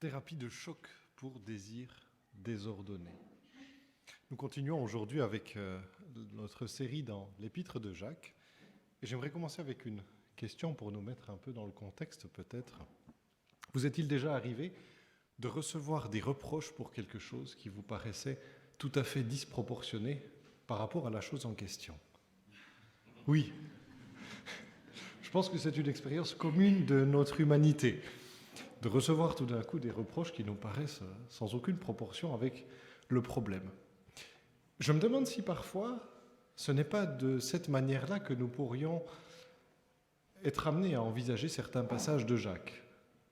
Thérapie de choc pour désir désordonné. Nous continuons aujourd'hui avec notre série dans l'Épître de Jacques. Et j'aimerais commencer avec une question pour nous mettre un peu dans le contexte peut-être. Vous est-il déjà arrivé de recevoir des reproches pour quelque chose qui vous paraissait tout à fait disproportionné par rapport à la chose en question? Oui. Je pense que c'est une expérience commune de notre humanité, de recevoir tout d'un coup des reproches qui nous paraissent sans aucune proportion avec le problème. Je me demande si parfois ce n'est pas de cette manière-là que nous pourrions être amenés à envisager certains passages de Jacques.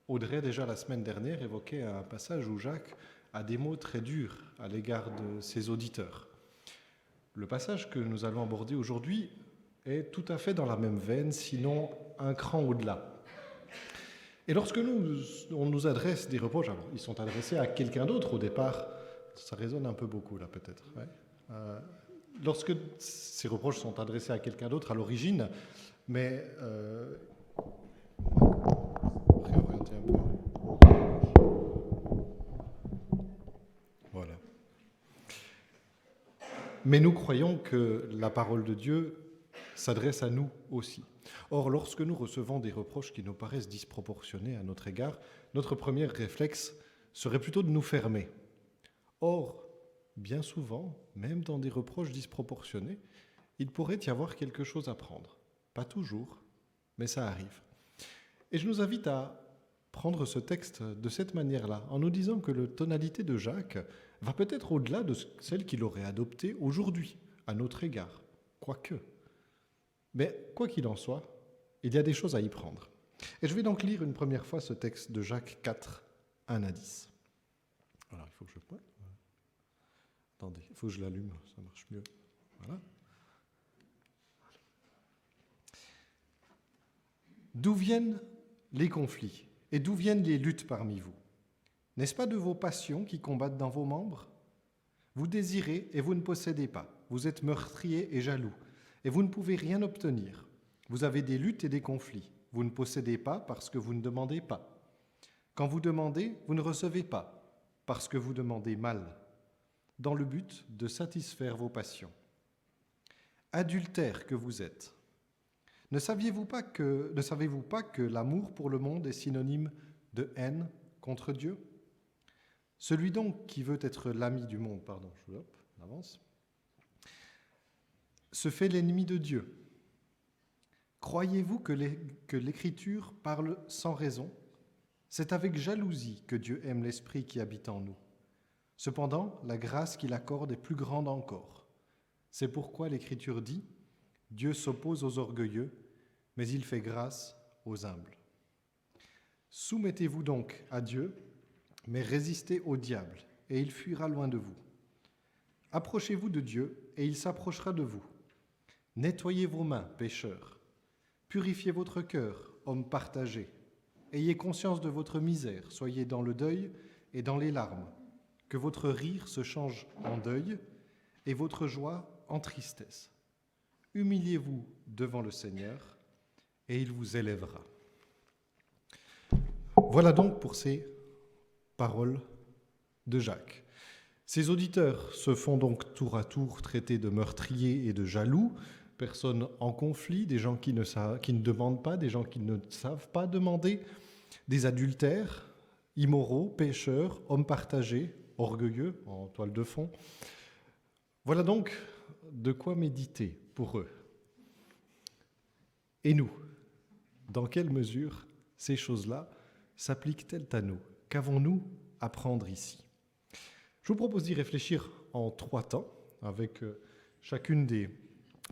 Audrey, déjà la semaine dernière, évoquait un passage où Jacques a des mots très durs à l'égard de ses auditeurs. Le passage que nous allons aborder aujourd'hui est tout à fait dans la même veine, sinon un cran au-delà. Et lorsque on nous adresse des reproches, alors ils sont adressés à quelqu'un d'autre au départ, ça résonne un peu beaucoup là peut-être. Ouais. Lorsque ces reproches sont adressés à quelqu'un d'autre à l'origine, mais réorienter un peu. Voilà. Mais nous croyons que la parole de Dieu s'adresse à nous aussi. Or, lorsque nous recevons des reproches qui nous paraissent disproportionnés à notre égard, notre premier réflexe serait plutôt de nous fermer. Or, bien souvent, même dans des reproches disproportionnés, il pourrait y avoir quelque chose à prendre. Pas toujours, mais ça arrive. Et je nous invite à prendre ce texte de cette manière-là, en nous disant que la tonalité de Jacques va peut-être au-delà de celle qu'il aurait adoptée aujourd'hui, à notre égard, quoique. Mais quoi qu'il en soit, il y a des choses à y prendre. Et je vais donc lire une première fois ce texte de Jacques 4, 1 à 10. Alors, il faut que je pointe. Attendez, il faut que je l'allume, ça marche mieux. Voilà. D'où viennent les conflits et d'où viennent les luttes parmi vous? N'est-ce pas de vos passions qui combattent dans vos membres? Vous désirez et vous ne possédez pas. Vous êtes meurtriers et jaloux et vous ne pouvez rien obtenir. Vous avez des luttes et des conflits. Vous ne possédez pas parce que vous ne demandez pas. Quand vous demandez, vous ne recevez pas parce que vous demandez mal, dans le but de satisfaire vos passions. Adultères que vous êtes, ne savez-vous pas que l'amour pour le monde est synonyme de haine contre Dieu? Celui donc qui veut être l'ami du monde, se fait l'ennemi de Dieu. Croyez-vous que l'Écriture parle sans raison? C'est avec jalousie que Dieu aime l'Esprit qui habite en nous. Cependant, la grâce qu'il accorde est plus grande encore. C'est pourquoi l'Écriture dit « Dieu s'oppose aux orgueilleux, mais il fait grâce aux humbles. » Soumettez-vous donc à Dieu, mais résistez au diable, et il fuira loin de vous. Approchez-vous de Dieu, et il s'approchera de vous. Nettoyez vos mains, pécheurs. Purifiez votre cœur, hommes partagés. Ayez conscience de votre misère, soyez dans le deuil et dans les larmes. Que votre rire se change en deuil et votre joie en tristesse. Humiliez-vous devant le Seigneur et il vous élèvera. Voilà donc pour ces paroles de Jacques. Ses auditeurs se font donc tour à tour traiter de meurtriers et de jaloux, personnes en conflit, des gens qui ne demandent pas, des gens qui ne savent pas demander, des adultères, immoraux, pécheurs, hommes partagés, orgueilleux, en toile de fond. Voilà donc de quoi méditer pour eux. Et nous, dans quelle mesure ces choses-là s'appliquent-elles à nous? Qu'avons-nous à prendre ici? Je vous propose d'y réfléchir en 3 temps, avec chacune des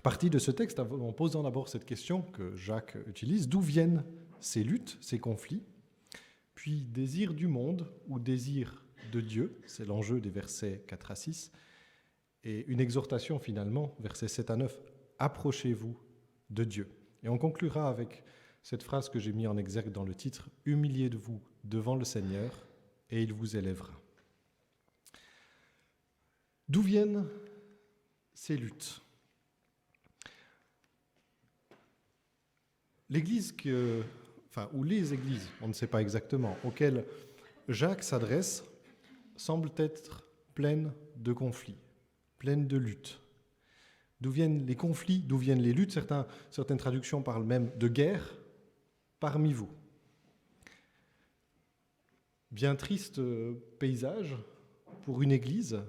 parties de ce texte, en posant d'abord cette question que Jacques utilise. D'où viennent ces luttes, ces conflits? Puis désir du monde ou désir de Dieu, c'est l'enjeu des versets 4 à 6, et une exhortation finalement, versets 7 à 9, approchez-vous de Dieu. Et on conclura avec cette phrase que j'ai mise en exergue dans le titre, humiliez-vous devant le Seigneur et il vous élèvera. D'où viennent ces luttes? L'Église ou les églises, on ne sait pas exactement, auxquelles Jacques s'adresse, semble être pleine de conflits, pleine de luttes. D'où viennent les conflits, d'où viennent les luttes? Certaines traductions parlent même de guerre parmi vous. Bien triste paysage pour une église,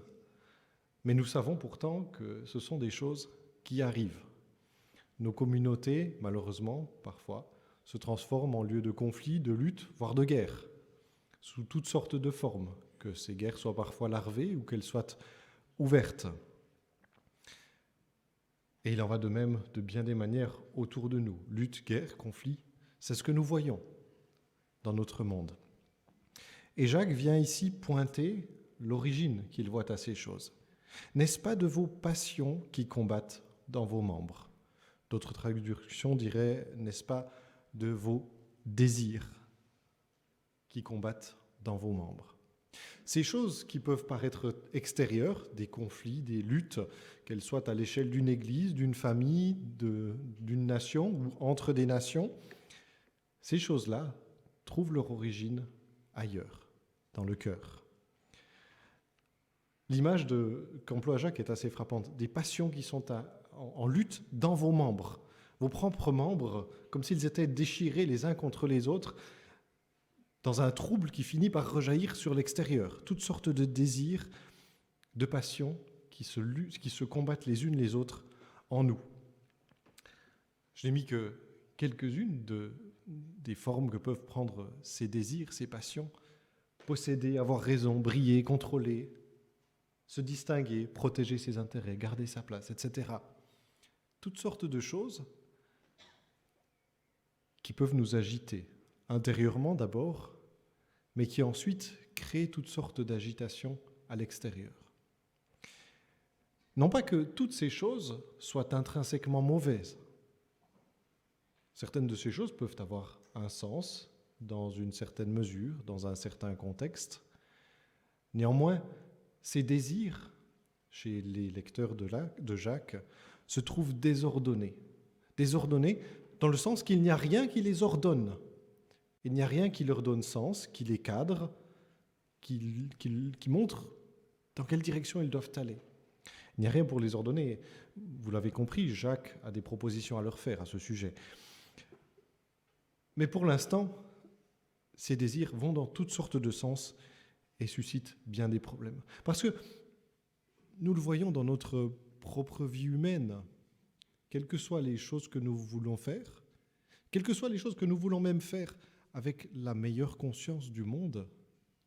mais nous savons pourtant que ce sont des choses qui arrivent. Nos communautés, malheureusement, parfois, se transforment en lieu de conflits, de luttes, voire de guerres, sous toutes sortes de formes, que ces guerres soient parfois larvées ou qu'elles soient ouvertes. Et il en va de même de bien des manières autour de nous. Lutte, guerre, conflit, c'est ce que nous voyons dans notre monde. Et Jacques vient ici pointer l'origine qu'il voit à ces choses. N'est-ce pas de vos passions qui combattent dans vos membres? D'autres traductions diraient, n'est-ce pas de vos désirs qui combattent dans vos membres? Ces choses qui peuvent paraître extérieures, des conflits, des luttes, qu'elles soient à l'échelle d'une église, d'une famille, d'une nation ou entre des nations, ces choses-là trouvent leur origine ailleurs, dans le cœur. L'image qu'emploie Jacques est assez frappante. Des passions qui sont en lutte dans vos membres, vos propres membres, comme s'ils étaient déchirés les uns contre les autres, dans un trouble qui finit par rejaillir sur l'extérieur. Toutes sortes de désirs, de passions qui se combattent les unes les autres en nous. Je n'ai mis que quelques-unes des formes que peuvent prendre ces désirs, ces passions. Posséder, avoir raison, briller, contrôler, se distinguer, protéger ses intérêts, garder sa place, etc. Toutes sortes de choses qui peuvent nous agiter, intérieurement d'abord, mais qui ensuite créent toutes sortes d'agitations à l'extérieur. Non pas que toutes ces choses soient intrinsèquement mauvaises. Certaines de ces choses peuvent avoir un sens dans une certaine mesure, dans un certain contexte. Néanmoins, ces désirs, chez les lecteurs de Jacques, se trouvent désordonnés. Désordonnés dans le sens qu'il n'y a rien qui les ordonne. Il n'y a rien qui leur donne sens, qui les cadre, qui montre dans quelle direction ils doivent aller. Il n'y a rien pour les ordonner. Vous l'avez compris, Jacques a des propositions à leur faire à ce sujet. Mais pour l'instant, ces désirs vont dans toutes sortes de sens et suscitent bien des problèmes. Parce que nous le voyons dans notre propre vie humaine, quelles que soient les choses que nous voulons faire, quelles que soient les choses que nous voulons même faire avec la meilleure conscience du monde,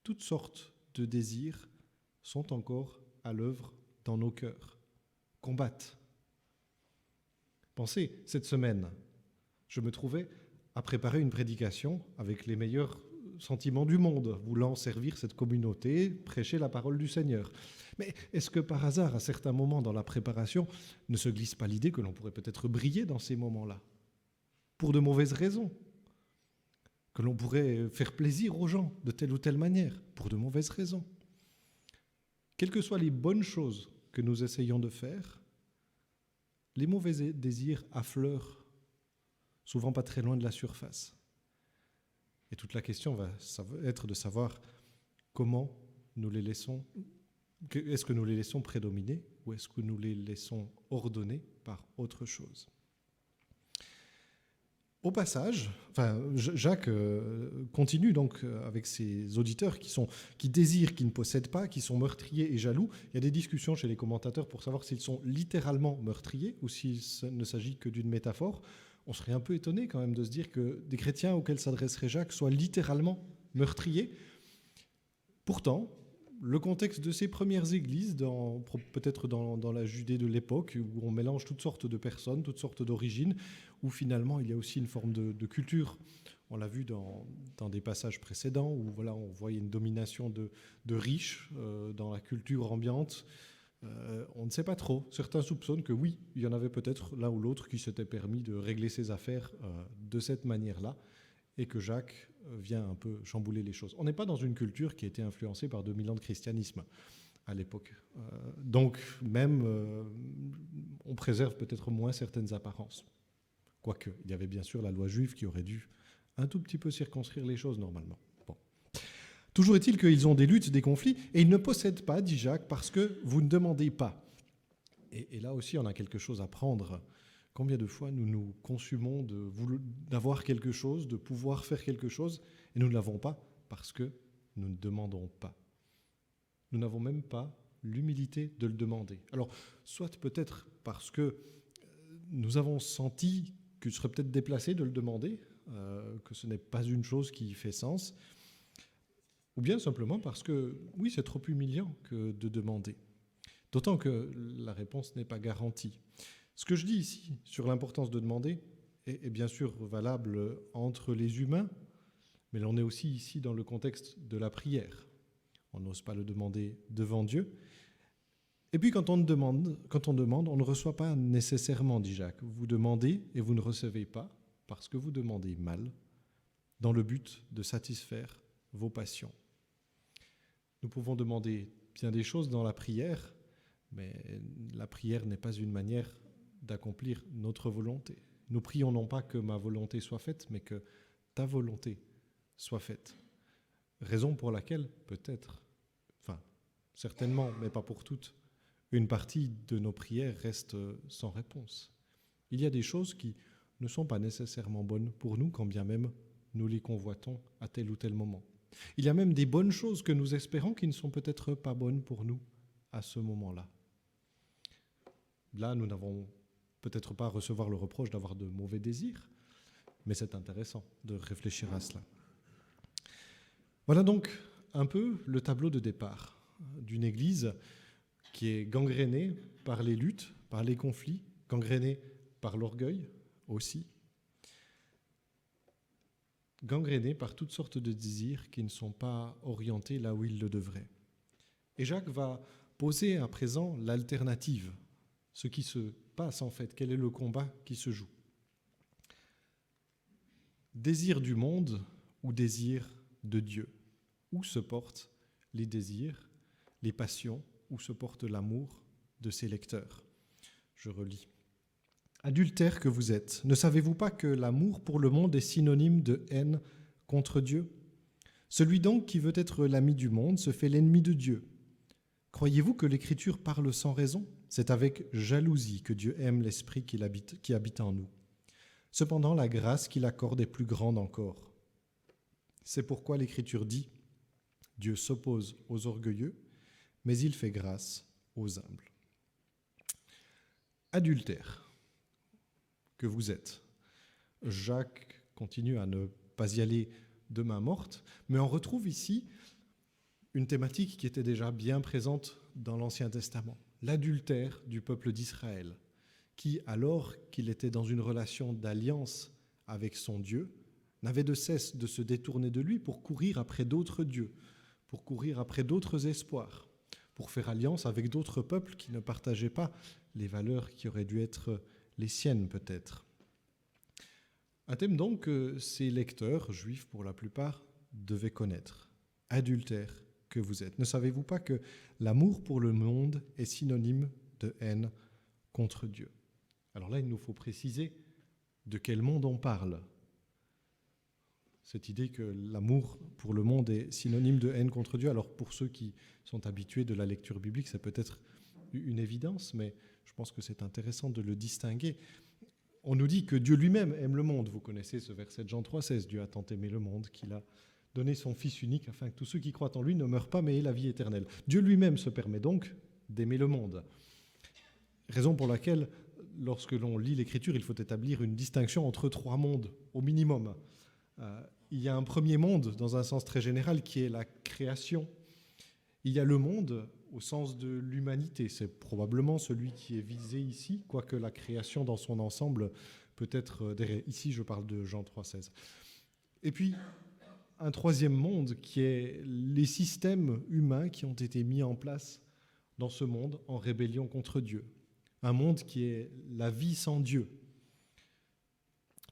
toutes sortes de désirs sont encore à l'œuvre dans nos cœurs, combattent. Pensez, cette semaine, je me trouvais à préparer une prédication avec les meilleurs sentiments du monde, voulant servir cette communauté, prêcher la parole du Seigneur. Mais est-ce que par hasard, à certains moments dans la préparation, ne se glisse pas l'idée que l'on pourrait peut-être briller dans ces moments-là, pour de mauvaises raisons, que l'on pourrait faire plaisir aux gens de telle ou telle manière, pour de mauvaises raisons? Quelles que soient les bonnes choses que nous essayons de faire, les mauvais désirs affleurent, souvent pas très loin de la surface. Et toute la question va être de savoir comment nous les laissons, est-ce que nous les laissons prédominer ou est-ce que nous les laissons ordonner par autre chose? Au passage, Jacques continue donc avec ses auditeurs qui désirent, qui ne possèdent pas, qui sont meurtriers et jaloux. Il y a des discussions chez les commentateurs pour savoir s'ils sont littéralement meurtriers ou s'il ne s'agit que d'une métaphore. On serait un peu étonné quand même de se dire que des chrétiens auxquels s'adresserait Jacques soient littéralement meurtriers. Pourtant, le contexte de ces premières églises, peut-être dans la Judée de l'époque, où on mélange toutes sortes de personnes, toutes sortes d'origines, où finalement il y a aussi une forme de culture. On l'a vu dans des passages précédents, où voilà, on voyait une domination de riches dans la culture ambiante. On ne sait pas trop. Certains soupçonnent que oui, il y en avait peut-être l'un ou l'autre qui s'était permis de régler ses affaires de cette manière-là, et que Jacques vient un peu chambouler les choses. On n'est pas dans une culture qui a été influencée par 2000 ans de christianisme à l'époque. Donc même, on préserve peut-être moins certaines apparences. Quoique, il y avait bien sûr la loi juive qui aurait dû un tout petit peu circonscrire les choses normalement. Bon. Toujours est-il qu'ils ont des luttes, des conflits, et ils ne possèdent pas, dit Jacques, parce que vous ne demandez pas. Et là aussi, on a quelque chose à prendre. Combien de fois nous nous consumons d'avoir quelque chose, de pouvoir faire quelque chose, et nous ne l'avons pas parce que nous ne demandons pas. Nous n'avons même pas l'humilité de le demander. Alors, soit peut-être parce que nous avons senti que ce serait peut-être déplacé de le demander, que ce n'est pas une chose qui fait sens, ou bien simplement parce que, oui, c'est trop humiliant que de demander. D'autant que la réponse n'est pas garantie. Ce que je dis ici sur l'importance de demander est bien sûr valable entre les humains, mais on est aussi ici dans le contexte de la prière. On n'ose pas le demander devant Dieu. Et puis quand on demande, on ne reçoit pas nécessairement, dit Jacques. Vous demandez et vous ne recevez pas parce que vous demandez mal, dans le but de satisfaire vos passions. Nous pouvons demander bien des choses dans la prière, mais la prière n'est pas une manière d'accomplir notre volonté. Nous prions non pas que ma volonté soit faite, mais que ta volonté soit faite. Raison pour laquelle, peut-être, certainement, mais pas pour toutes, une partie de nos prières reste sans réponse. Il y a des choses qui ne sont pas nécessairement bonnes pour nous, quand bien même nous les convoitons à tel ou tel moment. Il y a même des bonnes choses que nous espérons qui ne sont peut-être pas bonnes pour nous à ce moment-là. Là, nous n'avons peut-être pas à recevoir le reproche d'avoir de mauvais désirs, mais c'est intéressant de réfléchir à cela. Voilà donc un peu le tableau de départ d'une Église qui est gangrénée par les luttes, par les conflits, gangrénée par l'orgueil aussi, gangrénée par toutes sortes de désirs qui ne sont pas orientés là où ils le devraient. Et Jacques va poser à présent l'alternative, ce qui se passe en fait, quel est le combat qui se joue. Désir du monde ou désir de Dieu? Où se portent les désirs, les passions, où se porte l'amour de ses lecteurs? Je relis. Adultères que vous êtes, ne savez-vous pas que l'amour pour le monde est synonyme de haine contre Dieu? Celui donc qui veut être l'ami du monde se fait l'ennemi de Dieu. Croyez-vous que l'Écriture parle sans raison? C'est avec jalousie que Dieu aime l'Esprit qui habite en nous. Cependant, la grâce qu'il accorde est plus grande encore. C'est pourquoi l'Écriture dit « Dieu s'oppose aux orgueilleux, mais il fait grâce aux humbles. » Adultère que vous êtes. Jacques continue à ne pas y aller de main morte, mais on retrouve ici une thématique qui était déjà bien présente dans l'Ancien Testament, l'adultère du peuple d'Israël, qui, alors qu'il était dans une relation d'alliance avec son Dieu, n'avait de cesse de se détourner de lui pour courir après d'autres dieux, pour courir après d'autres espoirs, pour faire alliance avec d'autres peuples qui ne partageaient pas les valeurs qui auraient dû être les siennes peut-être. Un thème donc que ces lecteurs, juifs pour la plupart, devaient connaître. Adultère que vous êtes. Ne savez-vous pas que l'amour pour le monde est synonyme de haine contre Dieu? Alors là, il nous faut préciser de quel monde on parle. Cette idée que l'amour pour le monde est synonyme de haine contre Dieu, alors pour ceux qui sont habitués de la lecture biblique, c'est peut-être une évidence, mais je pense que c'est intéressant de le distinguer. On nous dit que Dieu lui-même aime le monde. Vous connaissez ce verset de Jean 3,16. Dieu a tant aimé le monde qu'il a donné son Fils unique afin que tous ceux qui croient en lui ne meurent pas mais aient la vie éternelle. Dieu lui-même se permet donc d'aimer le monde. Raison pour laquelle, lorsque l'on lit l'Écriture, il faut établir une distinction entre trois mondes, au minimum. Il y a un premier monde, dans un sens très général, qui est la création. Il y a le monde au sens de l'humanité. C'est probablement celui qui est visé ici, quoique la création dans son ensemble peut être derrière. Ici, je parle de Jean 3,16. Et puis, un troisième monde qui est les systèmes humains qui ont été mis en place dans ce monde en rébellion contre Dieu. Un monde qui est la vie sans Dieu.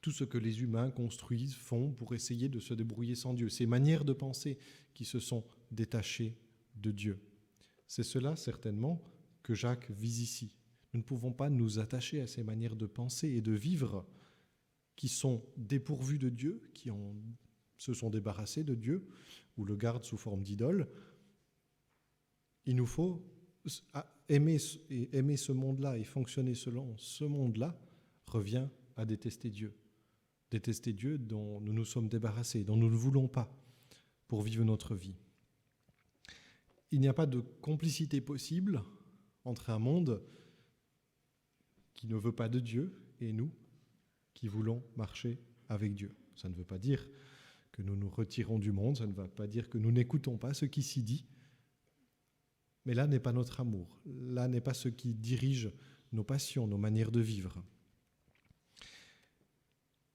Tout ce que les humains construisent, font pour essayer de se débrouiller sans Dieu. Ces manières de penser qui se sont détachées de Dieu. C'est cela, certainement, que Jacques vise ici. Nous ne pouvons pas nous attacher à ces manières de penser et de vivre qui sont dépourvues de Dieu, qui ont se sont débarrassés de Dieu ou le gardent sous forme d'idole. Il nous faut aimer ce monde-là et fonctionner selon ce monde-là revient à détester Dieu. Détester Dieu dont nous nous sommes débarrassés, dont nous ne voulons pas pour vivre notre vie. Il n'y a pas de complicité possible entre un monde qui ne veut pas de Dieu et nous qui voulons marcher avec Dieu. Ça ne veut pas dire que nous nous retirons du monde, ça ne veut pas dire que nous n'écoutons pas ce qui s'y dit, mais là n'est pas notre amour, là n'est pas ce qui dirige nos passions, nos manières de vivre.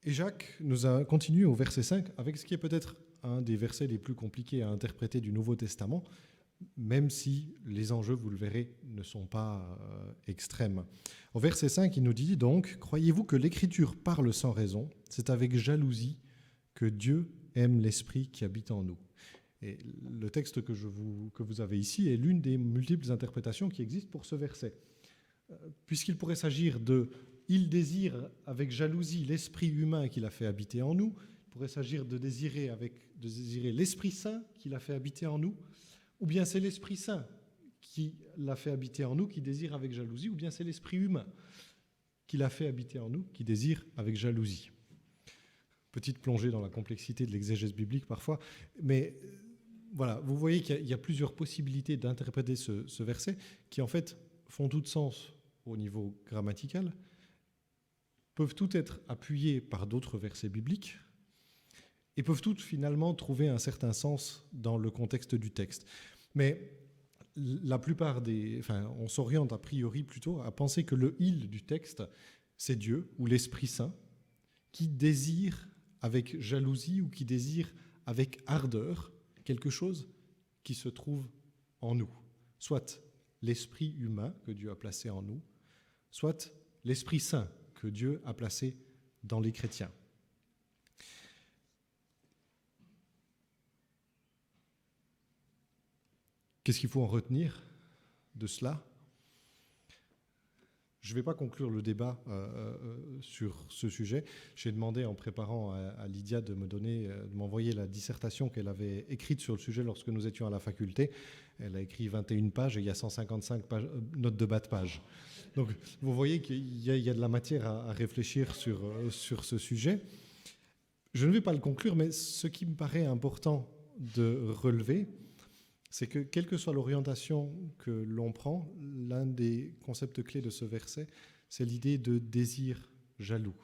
Et Jacques nous a continué au verset 5 avec ce qui est peut-être un des versets les plus compliqués à interpréter du Nouveau Testament, même si les enjeux, vous le verrez, ne sont pas extrêmes. Au verset 5, il nous dit donc « Croyez-vous que l'Écriture parle sans raison ? C'est avec jalousie que Dieu aime l'Esprit qui habite en nous. » Et le texte que vous avez ici est l'une des multiples interprétations qui existent pour ce verset. Puisqu'il pourrait s'agir de « Il désire avec jalousie l'Esprit humain qu'il a fait habiter en nous », il pourrait s'agir de désirer l'Esprit Saint qu'il a fait habiter en nous, ou bien c'est l'Esprit Saint qui l'a fait habiter en nous, qui désire avec jalousie, ou bien c'est l'Esprit humain qui l'a fait habiter en nous, qui désire avec jalousie. Petite plongée dans la complexité de l'exégèse biblique parfois, mais voilà, vous voyez qu'il y a plusieurs possibilités d'interpréter ce verset qui en fait font tout sens au niveau grammatical, peuvent toutes être appuyées par d'autres versets bibliques, et peuvent toutes finalement trouver un certain sens dans le contexte du texte. Mais la plupart on s'oriente a priori plutôt à penser que le « il » du texte, c'est Dieu ou l'Esprit Saint qui désire avec jalousie ou qui désire avec ardeur quelque chose qui se trouve en nous. Soit l'Esprit humain que Dieu a placé en nous, soit l'Esprit Saint que Dieu a placé dans les chrétiens. Qu'est-ce qu'il faut en retenir de cela ? Je ne vais pas conclure le débat sur ce sujet. J'ai demandé en préparant à Lydia de m'envoyer la dissertation qu'elle avait écrite sur le sujet lorsque nous étions à la faculté. Elle a écrit 21 pages et il y a 155 notes de bas de page. Donc vous voyez qu'il y a de la matière à réfléchir sur ce sujet. Je ne vais pas le conclure, mais ce qui me paraît important de relever, c'est que quelle que soit l'orientation que l'on prend, l'un des concepts clés de ce verset, c'est l'idée de désir jaloux.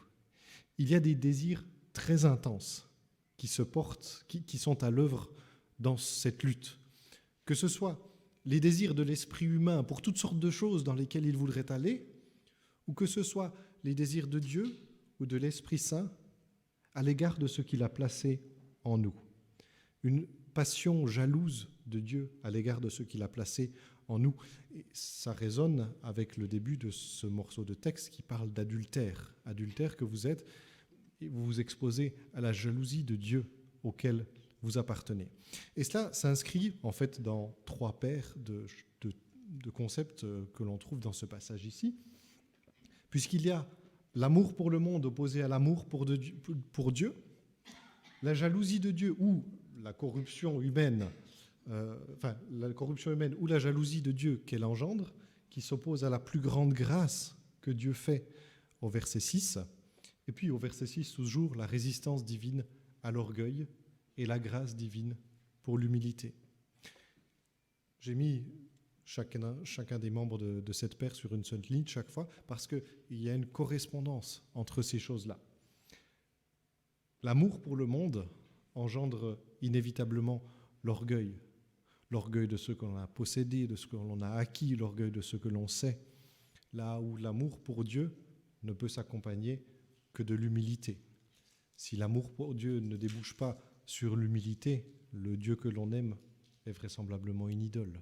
Il y a des désirs très intenses qui se portent, qui sont à l'œuvre dans cette lutte. Que ce soit les désirs de l'esprit humain pour toutes sortes de choses dans lesquelles il voudrait aller, ou que ce soit les désirs de Dieu ou de l'Esprit Saint à l'égard de ce qu'il a placé en nous. Une passion jalouse de Dieu à l'égard de ce qu'il a placé en nous. Et ça résonne avec le début de ce morceau de texte qui parle d'adultère. Adultère que vous êtes, et vous vous exposez à la jalousie de Dieu auquel vous appartenez. Et cela s'inscrit en fait dans trois paires de concepts que l'on trouve dans ce passage ici, puisqu'il y a l'amour pour le monde opposé à l'amour pour Dieu, la jalousie de Dieu ou la corruption humaine, ou la jalousie de Dieu qu'elle engendre, qui s'oppose à la plus grande grâce que Dieu fait au verset 6, et puis au verset 6 toujours la résistance divine à l'orgueil et la grâce divine pour l'humilité. J'ai mis chacun des membres de cette paire sur une seule ligne chaque fois parce qu'il y a une correspondance entre ces choses-là. L'amour pour le monde engendre inévitablement l'orgueil de ce que l'on a possédé, de ce que l'on a acquis, l'orgueil de ce que l'on sait, là où l'amour pour Dieu ne peut s'accompagner que de l'humilité. Si l'amour pour Dieu ne débouche pas sur l'humilité, le Dieu que l'on aime est vraisemblablement une idole.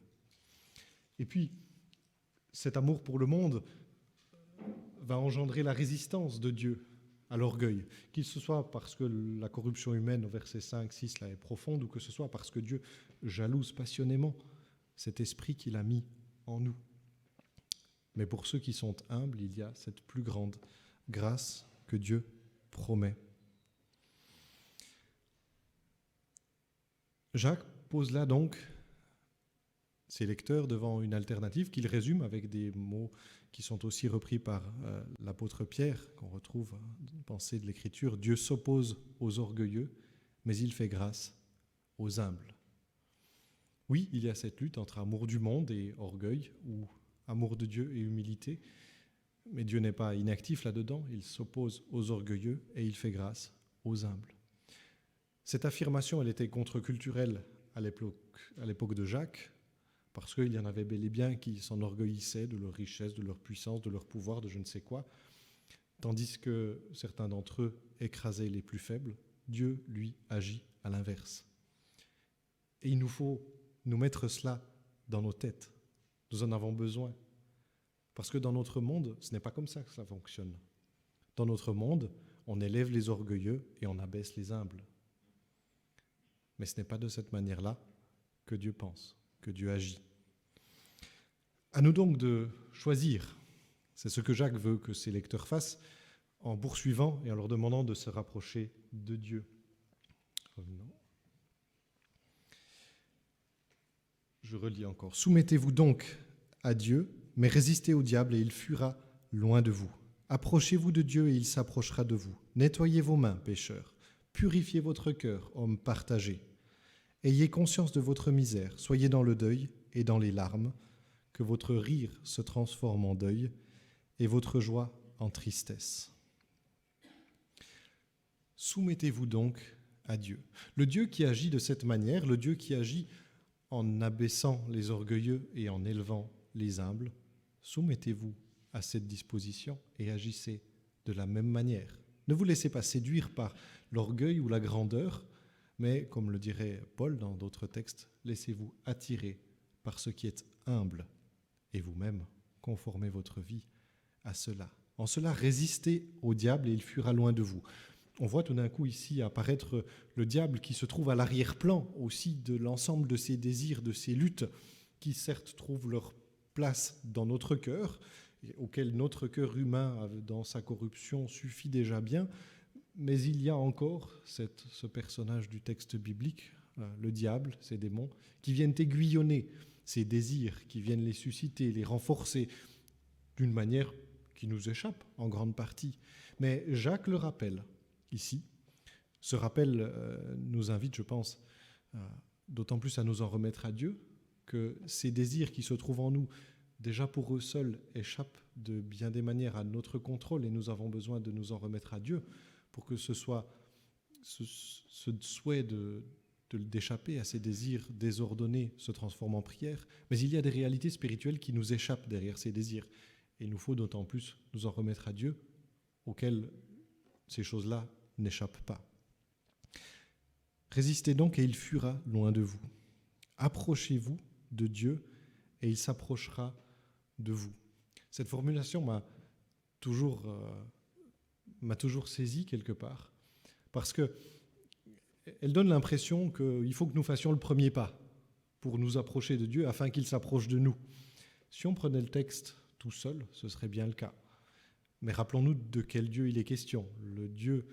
Et puis, cet amour pour le monde va engendrer la résistance de Dieu à l'orgueil, qu'il ce soit parce que la corruption humaine au verset 5, 6 là est profonde, ou que ce soit parce que Dieu jalouse passionnément cet esprit qu'il a mis en nous. Mais pour ceux qui sont humbles, il y a cette plus grande grâce que Dieu promet. Jacques pose là donc ses lecteurs devant une alternative qu'il résume avec des mots qui sont aussi repris par l'apôtre Pierre, qu'on retrouve dans la pensée de l'Écriture. Dieu s'oppose aux orgueilleux, mais il fait grâce aux humbles. Oui, il y a cette lutte entre amour du monde et orgueil, ou amour de Dieu et humilité, mais Dieu n'est pas inactif là-dedans, il s'oppose aux orgueilleux et il fait grâce aux humbles. Cette affirmation, elle était contre-culturelle à l'époque de Jacques, parce qu'il y en avait bel et bien qui s'enorgueillissaient de leur richesse, de leur puissance, de leur pouvoir, de je ne sais quoi, tandis que certains d'entre eux écrasaient les plus faibles. Dieu, lui, agit à l'inverse. Et il nous faut nous mettre cela dans nos têtes. Nous en avons besoin. Parce que dans notre monde, ce n'est pas comme ça que ça fonctionne. Dans notre monde, on élève les orgueilleux et on abaisse les humbles. Mais ce n'est pas de cette manière-là que Dieu pense, que Dieu agit. À nous donc de choisir. C'est ce que Jacques veut que ses lecteurs fassent en poursuivant et en leur demandant de se rapprocher de Dieu. Revenons. Je relis encore. Soumettez-vous donc à Dieu, mais résistez au diable et il fuira loin de vous. Approchez-vous de Dieu et il s'approchera de vous. Nettoyez vos mains, pécheurs. Purifiez votre cœur, hommes partagés. Ayez conscience de votre misère. Soyez dans le deuil et dans les larmes. Que votre rire se transforme en deuil et votre joie en tristesse. Soumettez-vous donc à Dieu. Le Dieu qui agit de cette manière, le Dieu qui agit en abaissant les orgueilleux et en élevant les humbles, soumettez-vous à cette disposition et agissez de la même manière. Ne vous laissez pas séduire par l'orgueil ou la grandeur, mais, comme le dirait Paul dans d'autres textes, laissez-vous attirer par ce qui est humble et vous-même conformez votre vie à cela. En cela, résistez au diable et il fuira loin de vous. On voit tout d'un coup ici apparaître le diable qui se trouve à l'arrière-plan aussi de l'ensemble de ces désirs, de ces luttes qui certes trouvent leur place dans notre cœur, auquel notre cœur humain, dans sa corruption, suffit déjà bien, mais il y a encore ce personnage du texte biblique, le diable, ces démons, qui viennent aiguillonner ces désirs, qui viennent les susciter, les renforcer d'une manière qui nous échappe en grande partie. Mais Jacques le rappelle ici. Ce rappel nous invite, je pense, d'autant plus à nous en remettre à Dieu, que ces désirs qui se trouvent en nous, déjà pour eux seuls, échappent de bien des manières à notre contrôle et nous avons besoin de nous en remettre à Dieu pour que ce soit ce souhait d'échapper à ces désirs désordonnés se transforme en prière. Mais il y a des réalités spirituelles qui nous échappent derrière ces désirs. Et il nous faut d'autant plus nous en remettre à Dieu, auquel ces choses-là n'échappent pas. Résistez donc et il fuira loin de vous. Approchez-vous de Dieu et il s'approchera de vous. Cette formulation m'a toujours saisi quelque part, parce qu'elle donne l'impression qu'il faut que nous fassions le premier pas pour nous approcher de Dieu afin qu'il s'approche de nous. Si on prenait le texte tout seul, ce serait bien le cas. Mais rappelons-nous de quel Dieu il est question. Le Dieu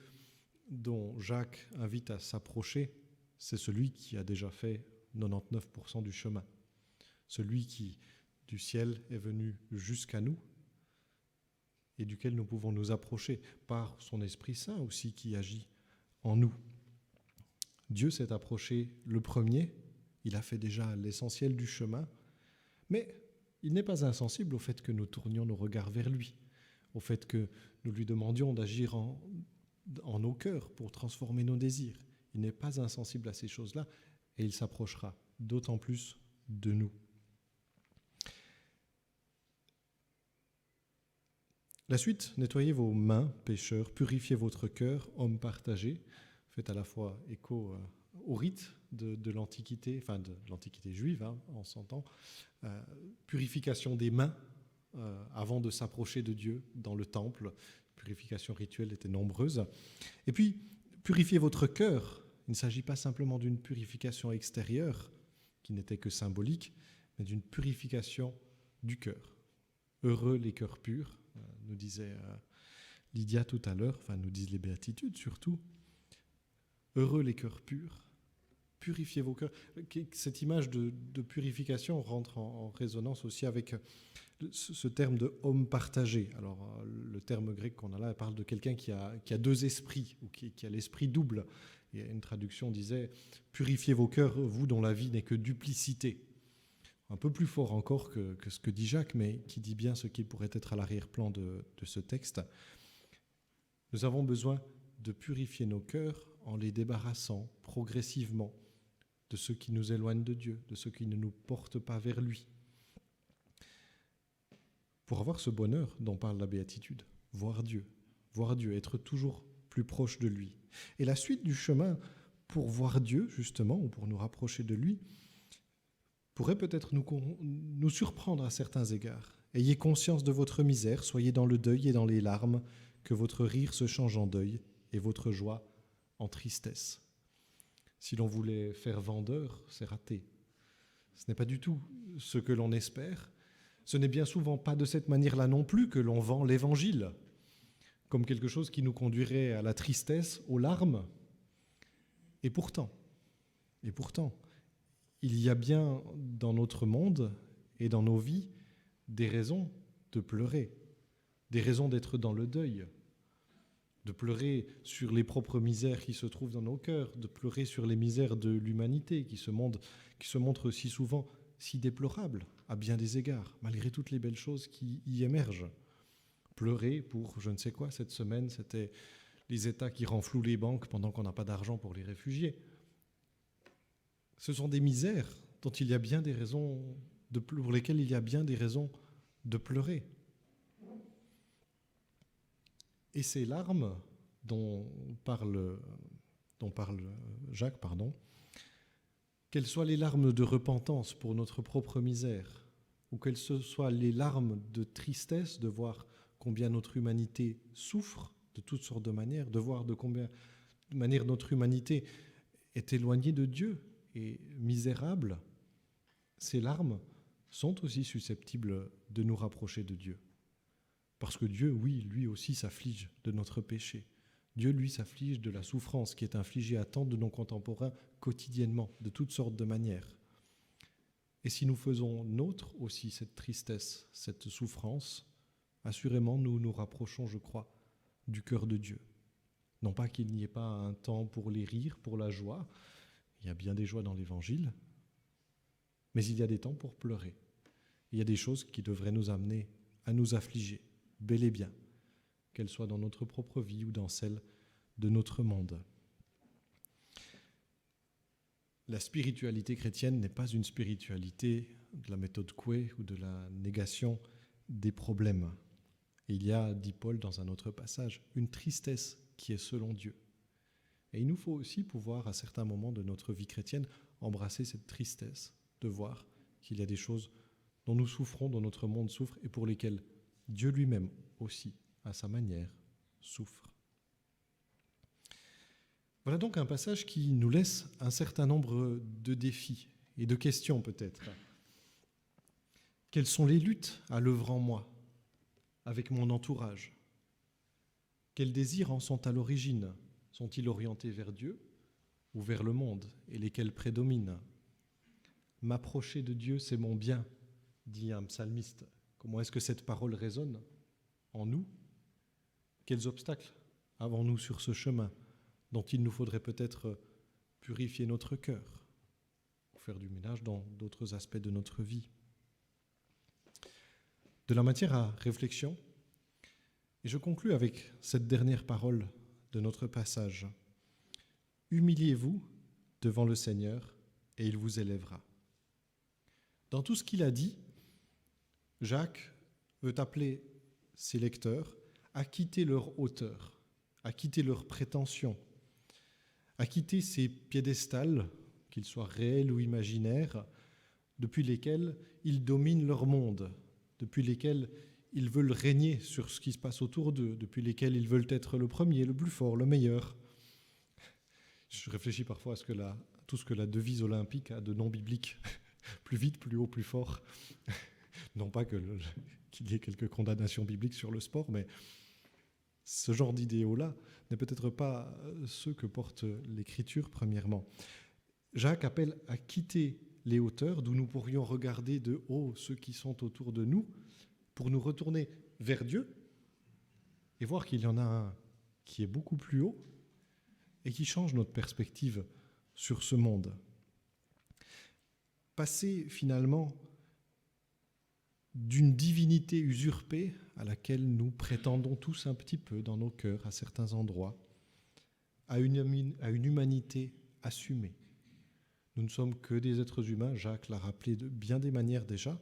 dont Jacques invite à s'approcher, c'est celui qui a déjà fait 99% du chemin. Celui qui, du ciel, est venu jusqu'à nous et duquel nous pouvons nous approcher par son Esprit Saint aussi qui agit en nous. Dieu s'est approché le premier, il a fait déjà l'essentiel du chemin, mais il n'est pas insensible au fait que nous tournions nos regards vers lui, au fait que nous lui demandions d'agir en nos cœurs pour transformer nos désirs. Il n'est pas insensible à ces choses-là et il s'approchera d'autant plus de nous. La suite, nettoyez vos mains, pécheurs, purifiez votre cœur, hommes partagés. Faites à la fois écho au rite de l'Antiquité, enfin de l'Antiquité juive, on s'entend. Purification des mains avant de s'approcher de Dieu dans le temple. Purification rituelle était nombreuse. Et puis, purifiez votre cœur. Il ne s'agit pas simplement d'une purification extérieure, qui n'était que symbolique, mais d'une purification du cœur. Heureux les cœurs purs, nous disait Lydia tout à l'heure, enfin nous disent les béatitudes surtout. Heureux les cœurs purs, Purifiez vos cœurs. Cette image de purification rentre en résonance aussi avec ce terme de homme partagé. Alors, le terme grec qu'on a là parle de quelqu'un qui a deux esprits, ou qui a l'esprit double. Et une traduction disait « Purifiez vos cœurs, vous dont la vie n'est que duplicité ». Un peu plus fort encore que ce que dit Jacques, mais qui dit bien ce qui pourrait être à l'arrière-plan de ce texte. Nous avons besoin de purifier nos cœurs en les débarrassant progressivement de ceux qui nous éloignent de Dieu, de ceux qui ne nous portent pas vers lui. Pour avoir ce bonheur dont parle la béatitude, voir Dieu, être toujours plus proche de lui. Et la suite du chemin pour voir Dieu, justement, ou pour nous rapprocher de lui, pourrait peut-être nous surprendre à certains égards. Ayez conscience de votre misère, soyez dans le deuil et dans les larmes, que votre rire se change en deuil et votre joie en tristesse. Si l'on voulait faire vendeur, c'est raté. Ce n'est pas du tout ce que l'on espère. Ce n'est bien souvent pas de cette manière-là non plus que l'on vend l'Évangile, comme quelque chose qui nous conduirait à la tristesse, aux larmes. Et pourtant, il y a bien dans notre monde et dans nos vies des raisons de pleurer, des raisons d'être dans le deuil, de pleurer sur les propres misères qui se trouvent dans nos cœurs, de pleurer sur les misères de l'humanité qui se montrent si souvent si déplorables à bien des égards, malgré toutes les belles choses qui y émergent. Pleurer pour je ne sais quoi, cette semaine, c'était les États qui renflouent les banques pendant qu'on n'a pas d'argent pour les réfugiés. Ce sont des misères dont il y a bien des raisons, pour lesquelles il y a bien des raisons de pleurer. Et ces larmes dont parle Jacques, qu'elles soient les larmes de repentance pour notre propre misère, ou qu'elles soient les larmes de tristesse de voir combien notre humanité souffre de toutes sortes de manières, de voir de combien de manière notre humanité est éloignée de Dieu et misérable, ces larmes sont aussi susceptibles de nous rapprocher de Dieu. Parce que Dieu, oui, lui aussi s'afflige de notre péché. Dieu, lui, s'afflige de la souffrance qui est infligée à tant de nos contemporains quotidiennement, de toutes sortes de manières. Et si nous faisons nôtre aussi cette tristesse, cette souffrance, assurément nous nous rapprochons, je crois, du cœur de Dieu. Non pas qu'il n'y ait pas un temps pour les rires, pour la joie, il y a bien des joies dans l'Évangile, mais il y a des temps pour pleurer. Il y a des choses qui devraient nous amener à nous affliger, bel et bien, qu'elles soient dans notre propre vie ou dans celle de notre monde. La spiritualité chrétienne n'est pas une spiritualité de la méthode Coué ou de la négation des problèmes. Il y a, dit Paul dans un autre passage, une tristesse qui est selon Dieu. Et il nous faut aussi pouvoir, à certains moments de notre vie chrétienne, embrasser cette tristesse, de voir qu'il y a des choses dont nous souffrons, dont notre monde souffre, et pour lesquelles Dieu lui-même aussi, à sa manière, souffre. Voilà donc un passage qui nous laisse un certain nombre de défis et de questions peut-être. Quelles sont les luttes à l'œuvre en moi, avec mon entourage? Quels désirs en sont à l'origine? Sont-ils orientés vers Dieu ou vers le monde, et lesquels prédominent? M'approcher de Dieu, c'est mon bien, dit un psalmiste. Comment est-ce que cette parole résonne en nous? Quels obstacles avons-nous sur ce chemin dont il nous faudrait peut-être purifier notre cœur ou faire du ménage dans d'autres aspects de notre vie? De la matière à réflexion, et je conclus avec cette dernière parole de notre passage. Humiliez-vous devant le Seigneur et il vous élèvera. Dans tout ce qu'il a dit, Jacques veut appeler ses lecteurs à quitter leur hauteur, à quitter leurs prétentions, à quitter ces piédestals, qu'ils soient réels ou imaginaires, depuis lesquels ils dominent leur monde, depuis lesquels ils veulent régner sur ce qui se passe autour d'eux, depuis lesquels ils veulent être le premier, le plus fort, le meilleur. Je réfléchis parfois à tout ce que la devise olympique a de non biblique. Plus vite, plus haut, plus fort. Non pas qu'il y ait quelques condamnations bibliques sur le sport, mais ce genre d'idéaux-là n'est peut-être pas ceux que porte l'Écriture, premièrement. Jacques appelle à quitter les hauteurs d'où nous pourrions regarder de haut ceux qui sont autour de nous pour nous retourner vers Dieu et voir qu'il y en a un qui est beaucoup plus haut et qui change notre perspective sur ce monde. Passer finalement d'une divinité usurpée à laquelle nous prétendons tous un petit peu dans nos cœurs à certains endroits, à une humanité assumée. Nous ne sommes que des êtres humains, Jacques l'a rappelé de bien des manières déjà,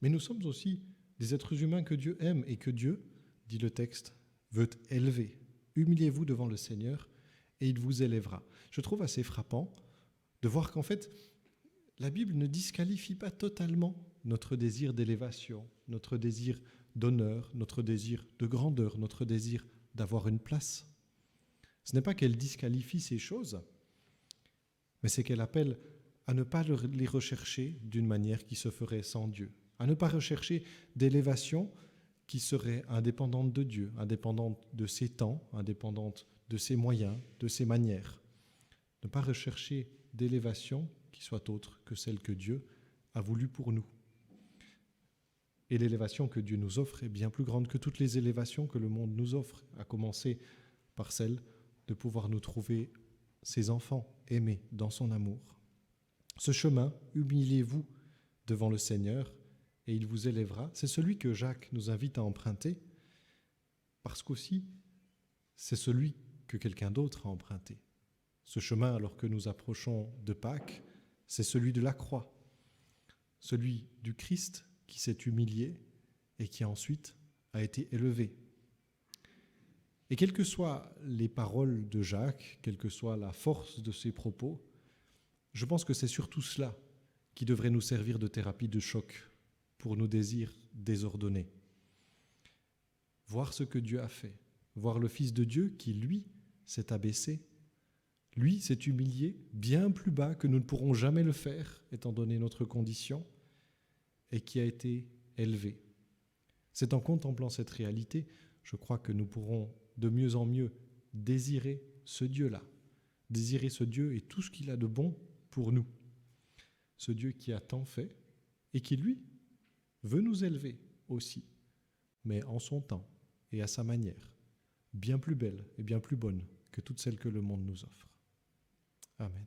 mais nous sommes aussi des êtres humains que Dieu aime et que Dieu, dit le texte, veut élever. Humiliez-vous devant le Seigneur et il vous élèvera. Je trouve assez frappant de voir qu'en fait, la Bible ne disqualifie pas totalement notre désir d'élévation, notre désir d'honneur, notre désir de grandeur, notre désir d'avoir une place. Ce n'est pas qu'elle disqualifie ces choses, mais c'est qu'elle appelle à ne pas les rechercher d'une manière qui se ferait sans Dieu, à ne pas rechercher d'élévation qui serait indépendante de Dieu, indépendante de ses temps, indépendante de ses moyens, de ses manières. Ne pas rechercher d'élévation qui soit autre que celle que Dieu a voulu pour nous. Et l'élévation que Dieu nous offre est bien plus grande que toutes les élévations que le monde nous offre, à commencer par celle de pouvoir nous trouver ses enfants aimés dans son amour. Ce chemin, humiliez-vous devant le Seigneur et il vous élèvera. C'est celui que Jacques nous invite à emprunter parce qu'aussi c'est celui que quelqu'un d'autre a emprunté. Ce chemin, alors que nous approchons de Pâques, c'est celui de la croix, celui du Christ qui s'est humilié et qui ensuite a été élevé. Et quelles que soient les paroles de Jacques, quelle que soit la force de ses propos, je pense que c'est surtout cela qui devrait nous servir de thérapie de choc pour nos désirs désordonnés. Voir ce que Dieu a fait, voir le Fils de Dieu qui, lui, s'est abaissé, lui s'est humilié bien plus bas que nous ne pourrons jamais le faire, étant donné notre condition, et qui a été élevé. C'est en contemplant cette réalité, je crois que nous pourrons de mieux en mieux désirer ce Dieu-là, désirer ce Dieu et tout ce qu'il a de bon pour nous. Ce Dieu qui a tant fait et qui, lui, veut nous élever aussi, mais en son temps et à sa manière, bien plus belle et bien plus bonne que toutes celles que le monde nous offre. Amen.